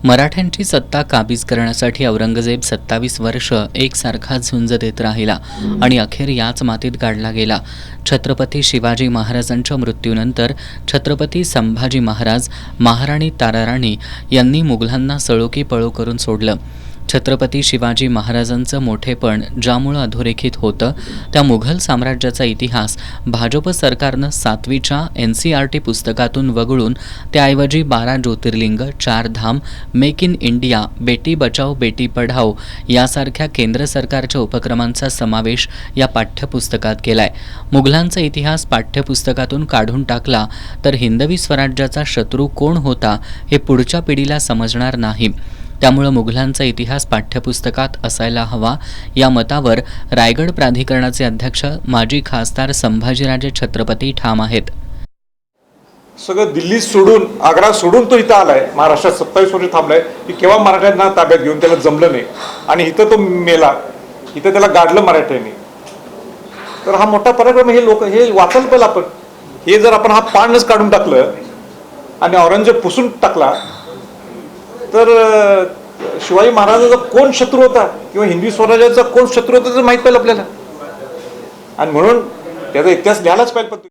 मराठ्यांची सत्ता काबीज करण्यासाठी औरंगजेब 27 वर्ष एकसारखा झुंज देत राहिला आणि अखेर याच मातीत गाडला गेला। छत्रपती शिवाजी महाराजांच्या मृत्यूनंतर छत्रपती संभाजी महाराज, महाराणी ताराराणी यांनी मुघलांना सळोकी पळो करून सोडलं। छत्रपती शिवाजी महाराजांचं मोठेपण ज्यामुळे अधोरेखित होतं त्या मुघल साम्राज्याचा इतिहास भाजप सरकारनं 7वीच्या NCERT पुस्तकातून वगळून त्याऐवजी 12 ज्योतिर्लिंग, 4 धाम, make in India, Beti Bachao Beti Padhao यासारख्या केंद्र सरकारच्या उपक्रमांचा समावेश या पाठ्यपुस्तकात केलाय। मुघलांचा इतिहास पाठ्यपुस्तकातून काढून टाकला तर हिंदवी स्वराज्याचा शत्रू कोण होता हे पुढच्या पिढीला समजणार नाही। त्यामुळे मुघलांचा इतिहास पाठ्यपुस्तकात असायला हवा या मतावर रायगड प्राधिकरणाचे अध्यक्ष माजी खासदार संभाजीराजे छत्रपती ठाम आहेत। सगळं दिल्ली सोडून, आग्रा सोडून तो इथं आलाय, महाराष्ट्रात 27 वर्ष थांबलाय की केव्हा मराठ्यांना ताब्यात घेऊन त्याला जमलं नाही आणि इथं तो मेला, इथं त्याला गाडलं मराठ्यांनी। तर हा मोठा पराक्रम हे लोक हे वाचायला पाहिजे आपण। हे जर आपण हा पानच काढून टाकलं आणि औरंगजेब पुसून टाकला तर शिवाजी महाराजांचा कोण शत्रू होता किंवा हिंदवी स्वराज्याचा कोण शत्रू होता तर माहित पाहिजे आपल्याला, आणि म्हणून त्याचा इतिहास लिहायलाच पाहिजे।